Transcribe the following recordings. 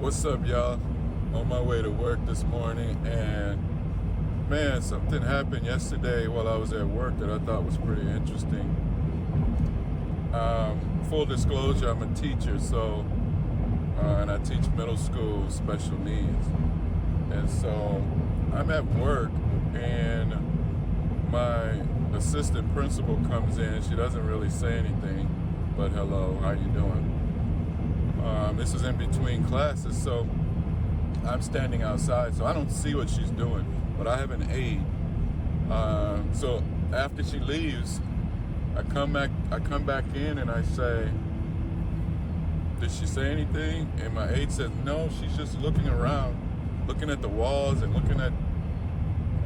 What's up, y'all? On my way to work this morning, and man, something happened yesterday while I was at work that I thought was pretty interesting. Full disclosure, I'm a teacher, so and I teach middle school special needs. And so I'm at work, and my assistant principal comes in. She doesn't really say anything, but hello, how you doing? This is in between classes, so I'm standing outside, so I don't see what she's doing, but I have an aide. So after she leaves, I come back in and I say, did she say anything? And my aide says, no, she's just looking around, looking at the walls and looking at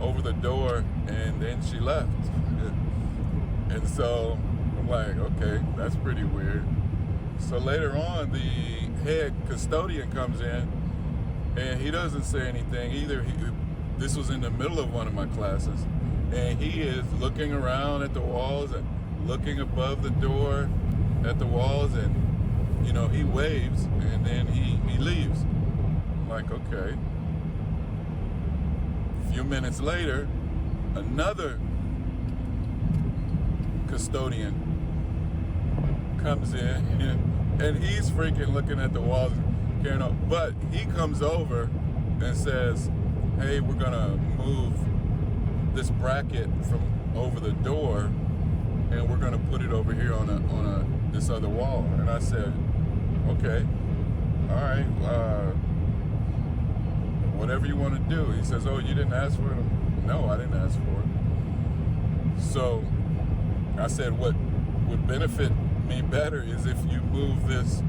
over the door, and then she left. And so I'm like, okay, that's pretty weird. So later on, the head custodian comes in, and he doesn't say anything either. This was in the middle of one of my classes, and he is looking around at the walls and looking above the door at the walls, and he waves, and then he leaves. I'm like, okay. A few minutes later, another custodian comes in, and he's freaking looking at the walls, carrying on. But he comes over and says, hey, we're gonna move this bracket from over the door, and we're gonna put it over here on this other wall. And I said, okay, all right, whatever you want to do. He says, oh, you didn't ask for it? No, I didn't ask for it. So I said, what would benefit me better is if you move this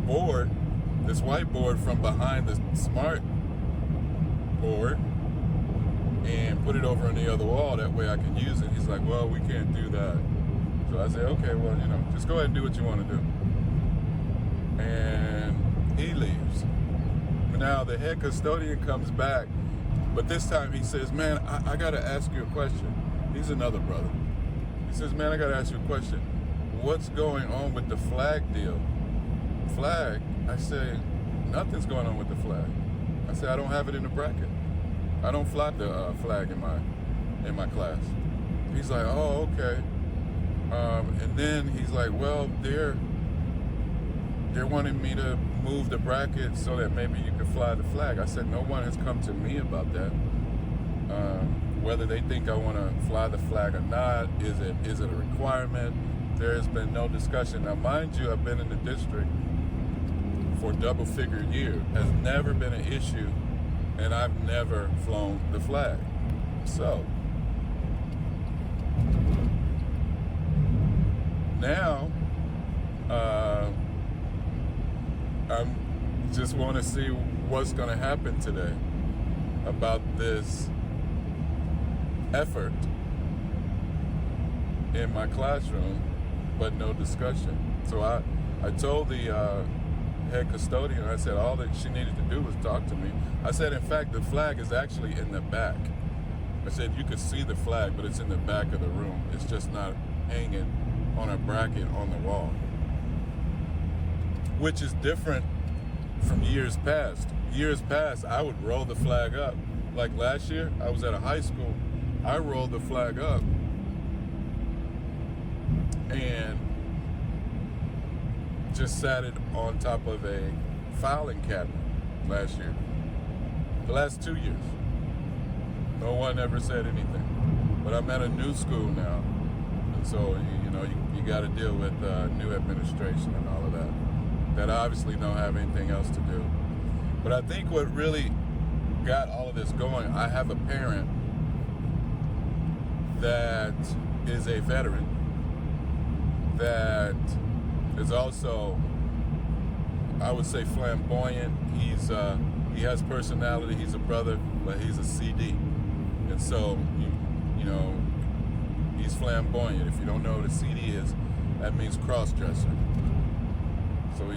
board, this whiteboard, from behind the smart board and put it over on the other wall. That way I can use it. He's like, well, we can't do that. So I said, okay, well, just go ahead and do what you want to do. And he leaves. Now the head custodian comes back, but this time he says, man, I got to ask you a question. He's another brother. He says, man, I got to ask you a question. What's going on with the flag deal? Flag? I say, nothing's going on with the flag. I say, I don't have it in the bracket. I don't fly the flag in my class. He's like, oh, okay. And then he's like, well, they're wanting me to move the bracket so that maybe you can fly the flag. I said, no one has come to me about that. Whether they think I want to fly the flag or not, is it a requirement? There has been no discussion. Now, mind you, I've been in the district for double-figure years. Has never been an issue, and I've never flown the flag. So now I just want to see what's going to happen today about this effort in my classroom, but no discussion. So I told the head custodian, I said all that she needed to do was talk to me. I said, in fact, the flag is actually in the back. I said, you could see the flag, but it's in the back of the room. It's just not hanging on a bracket on the wall, which is different from years past. Years past, I would roll the flag up. Like last year, I was at a high school. I rolled the flag up and just sat it on top of a filing cabinet last year. The last 2 years, no one ever said anything. But I'm at a new school now, and so you got to deal with new administration and all of that obviously don't have anything else to do. But I think what really got all of this going, I have a parent that is a veteran that is also, I would say, flamboyant. He has personality. He's a brother, but he's a CD, and so he's flamboyant. If you don't know what a CD is, that means cross-dresser. So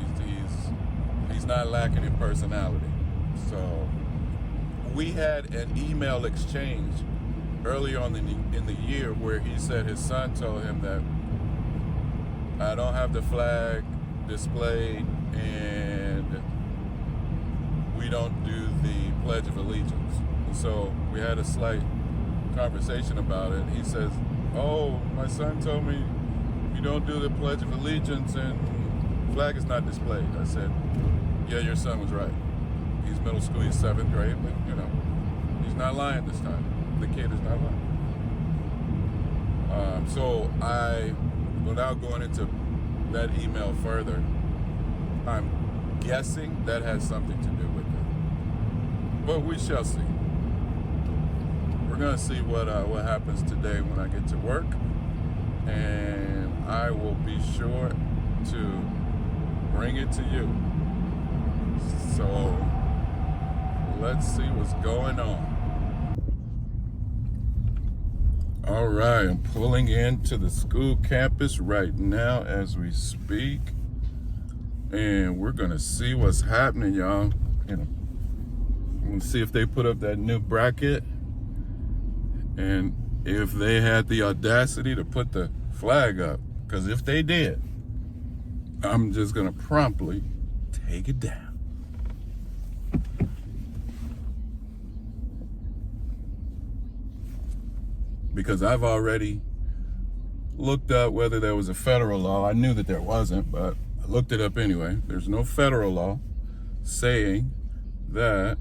he's not lacking in personality. So we had an email exchange early on in the year where he said his son told him that I don't have the flag displayed, and Pledge of Allegiance. And so we had a slight conversation about it. He says, oh, my son told me you don't do the Pledge of Allegiance and flag is not displayed. I said, yeah, your son was right. He's middle school, he's 7th grade, but he's not lying this time. The kid is not lying. So without going into that email further, I'm guessing that has something to do with it. But we shall see. We're gonna see what happens today when I get to work, and I will be sure to bring it to you. So let's see what's going on. All right, I'm pulling into the school campus right now as we speak, and we're gonna see what's happening, y'all. We'll see if they put up that new bracket, and if they had the audacity to put the flag up, because if they did, I'm just gonna promptly take it down. Because I've already looked up whether there was a federal law. I knew that there wasn't, but I looked it up anyway. There's no federal law saying that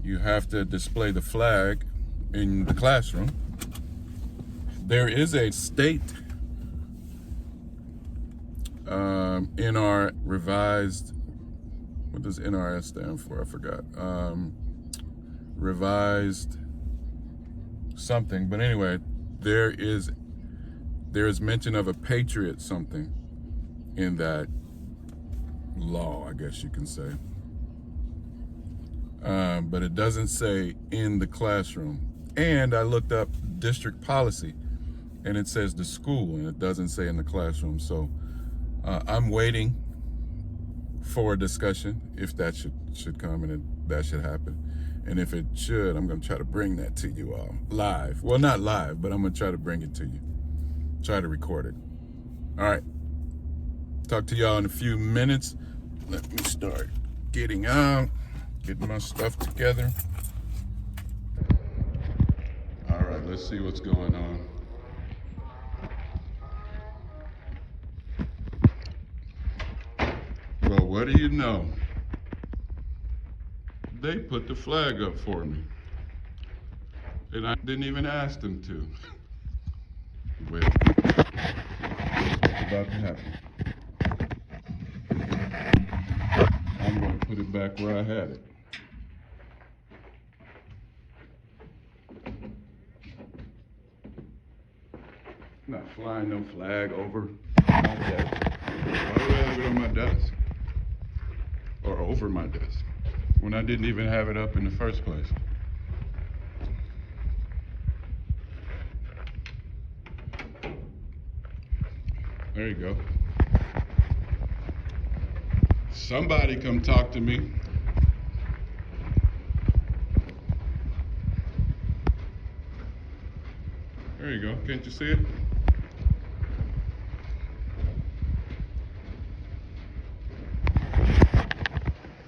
you have to display the flag in the classroom. There is a state in our revised, what does NRS stand for? I forgot. Revised something, but anyway, there is mention of a patriot something in that law, I guess you can say. But it doesn't say in the classroom. And I looked up district policy, and it says the school, and it doesn't say in the classroom. So I'm waiting for a discussion if that should come, and that should happen. And if it should, I'm going to try to bring that to you all live. Well, not live, but I'm going to try to bring it to you. Try to record it. All right. Talk to y'all in a few minutes. Let me start getting out, getting my stuff together. All right, let's see what's going on. Well, what do you know? They put the flag up for me. And I didn't even ask them to. Wait. What's about to happen? I'm going to put it back where I had it. Not flying no flag over my desk. Why would I have it on my desk? Or over my desk, when I didn't even have it up in the first place. There you go. Somebody come talk to me. There you go. Can't you see it?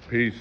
Peace.